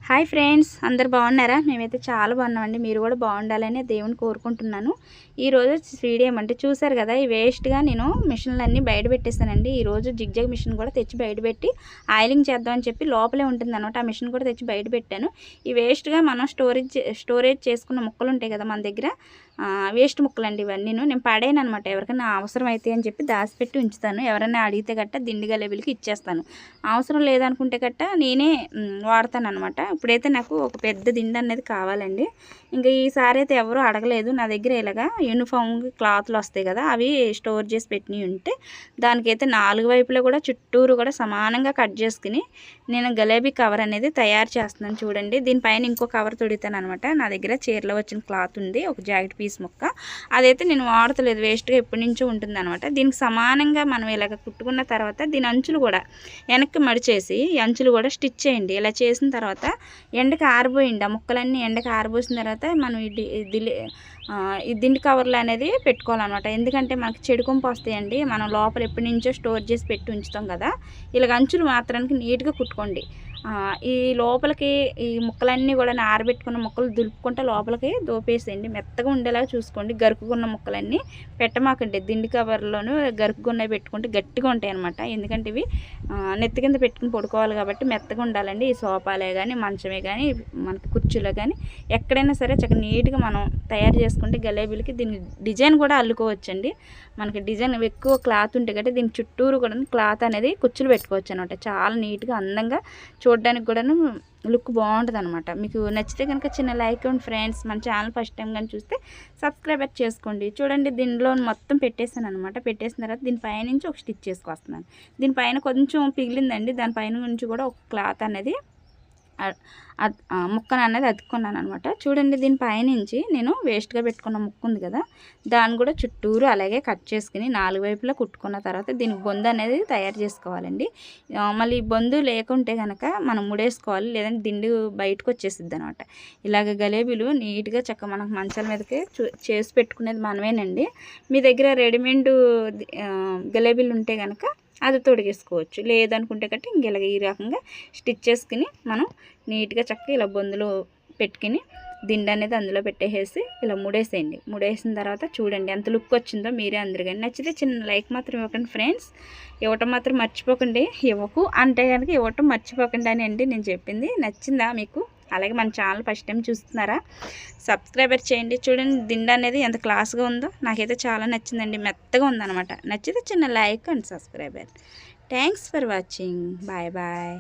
Hi friends, అందరు బాగున్నారా? మేమైతే చాలా బాగున్నామండి. మీరు కూడా బాగుండాలని దేవుని కోరుకుంటున్నాను. ఈరోజు వీడియో ఏమంటే చూసారు కదా, ఈ వేస్ట్గా నేను మిషన్లన్నీ బయట పెట్టేస్తానండి. ఈరోజు జిగ్జాగ్ మిషన్ కూడా తెచ్చి బయట పెట్టి ఆయిలింగ్ చేద్దామని చెప్పి లోపలే ఉంటుంది అనమాట. ఆ మిషన్ కూడా తెచ్చి బయట పెట్టాను. ఈ వేస్ట్గా మనం స్టోరేజ్ చేసుకున్న ముక్కలు ఉంటాయి కదా మన దగ్గర, వేస్ట్ ముక్కలండి ఇవన్నీ. నేను పడేను అనమాట. ఎవరికైనా అవసరం అయితే అని చెప్పి దాచిపెట్టి ఉంచుతాను. ఎవరైనా అడిగితే గట్ట దిండిగా లెవెల్కి ఇచ్చేస్తాను. అవసరం లేదనుకుంటే గట్ట నేనే వాడతాను అనమాట. ఇప్పుడైతే నాకు ఒక పెద్ద దిండు అనేది కావాలండి. ఇంకా ఈసారి అయితే ఎవరు అడగలేదు. నా దగ్గర ఇలాగా యూనిఫామ్ క్లాత్లు వస్తాయి కదా, అవి స్టోర్ చేసి పెట్టినవి ఉంటే దానికైతే 4 వైపులా కూడా చుట్టూరు కూడా సమానంగా కట్ చేసుకుని నేను గలేబీ కవర్ అనేది తయారు చేస్తున్నాను. చూడండి, దీనిపైన ఇంకో కవర్ తొడుగుతాను అనమాట. నా దగ్గర చీరలో వచ్చిన క్లాత్ ఉంది, ఒక జాకెట్ పీస్ ముక్క. అదైతే నేను వాడతలేదు, వేస్ట్గా ఎప్పటి నుంచో ఉంటుంది అనమాట. దీనికి సమానంగా మనం ఇలాగ కుట్టుకున్న తర్వాత దీని అంచులు కూడా వెనక్కి మడిచేసి ఈ అంచులు కూడా స్టిచ్ చేయండి. ఇలా చేసిన తర్వాత ఎండకి ఆరిపోయింది. ఆ ముక్కలన్నీ ఎండకి ఆరిపోసిన తర్వాత మనం ఈ దిండి కవర్లు అనేది పెట్టుకోవాలన్నమాట. ఎందుకంటే మనకి చెడుకుంపు వస్తాయండి. మనం లోపల ఎప్పటి నుంచో స్టోర్ చేసి పెట్టి ఉంచుతాం కదా. ఇలాగ అంచులు మాత్రానికి నీట్గా కుట్టుకోండి. ఈ లోపలికి ఈ ముక్కలన్నీ కూడా ఆరబెట్టుకున్న ముక్కలు దులుపుకుంటే లోపలికి దోపేసేయండి. మెత్తగా ఉండేలాగా చూసుకోండి. గరుకున్న ముక్కలన్నీ పెట్టమాకండి. దిండి కవర్లోనూ గరుకున్నవి పెట్టుకుంటే గట్టిగా ఉంటాయి అనమాట. ఎందుకంటే ఇవి నెత్తి కింద పెట్టుకుని పడుకోవాలి కాబట్టి మెత్తగా ఉండాలండి. ఈ సోఫాలే కానీ, మంచమే కానీ, మనకి కుర్చీలో కానీ ఎక్కడైనా సరే చక్కగా నీట్గా మనం తయారు చేసుకుంటే గలేబీలకి దీని డిజైన్ కూడా అల్లుకోవచ్చండి. మనకి డిజైన్ ఎక్కువ క్లాత్ ఉంటే కాబట్టి దీని చుట్టూరు కూడా క్లాత్ అనేది కుచ్చులు పెట్టుకోవచ్చు అనమాట. చాలా నీట్గా అందంగా చూడడానికి కూడాను లుక్ బాగుంటుంది అనమాట. మీకు నచ్చితే కనుక చిన్న లైక్ ఇవ్వండి ఫ్రెండ్స్. మన ఛానల్ ఫస్ట్ టైం కానీ చూస్తే సబ్స్క్రైబ్ చేసుకోండి. చూడండి, దీనిలో మొత్తం పెట్టేసాను అనమాట. పెట్టేసిన తర్వాత దీనిపైన నుంచి ఒక స్టిచ్ చేసుకొస్తున్నాను. దీనిపైన కొంచెం పిగిలిందండి. దానిపైన నుంచి కూడా ఒక క్లాత్ అనేది ముక్కను అనేది అతుక్కున్నాను అనమాట. చూడండి, దీని పైనుంచి నేను వేస్ట్గా పెట్టుకున్న ముక్క ఉంది కదా, దాన్ని కూడా చుట్టూరు అలాగే కట్ చేసుకుని 4 వైపులా కుట్టుకున్న తర్వాత దీనికి బొందు అనేది తయారు చేసుకోవాలండి. మళ్ళీ బొందు లేకుంటే కనుక మనం ముడేసుకోవాలి, లేదంటే దిండు బయటకు వచ్చేసిద్ది అనమాట. ఇలాగ గలేబీలు నీట్గా చక్కగా మనకు మంచాల మీదకి చేసి పెట్టుకునేది మనమేనండి. మీ దగ్గర రెడీమేడ్ గలేబీలు ఉంటే కనుక అది తొడిగేసుకోవచ్చు. లేదనుకుంటే కట్టి ఇంకెలాగ ఈ రకంగా స్టిచ్ చేసుకుని మనం నీట్గా చక్కగా ఇలా బొందులో పెట్టుకుని దిండు అనేది అందులో పెట్టేసి ఇలా ముడేసేయండి. ముడేసిన తర్వాత చూడండి ఎంత లుక్ వచ్చిందో మీరే అందరు. కానీ నచ్చితే చిన్న లైక్ మాత్రం ఇవ్వకండి ఫ్రెండ్స్. ఇవ్వటం మాత్రం మర్చిపోకండి. ఇవ్వకు అంటే కనుక ఇవ్వటం మర్చిపోకండి అని అండి నేను చెప్పింది. నచ్చిందా మీకు? అలాగే మన ఛానల్ ఫస్ట్ టైం చూస్తున్నారా? సబ్స్క్రైబర్ చేయండి. చూడండి, దిండు అనేది ఎంత క్లాస్గా ఉందో. నాకైతే చాలా నచ్చిందండి. మెత్తగా ఉందన్నమాట. నచ్చితే చిన్న like and subscriber. Thanks for watching. Bye bye.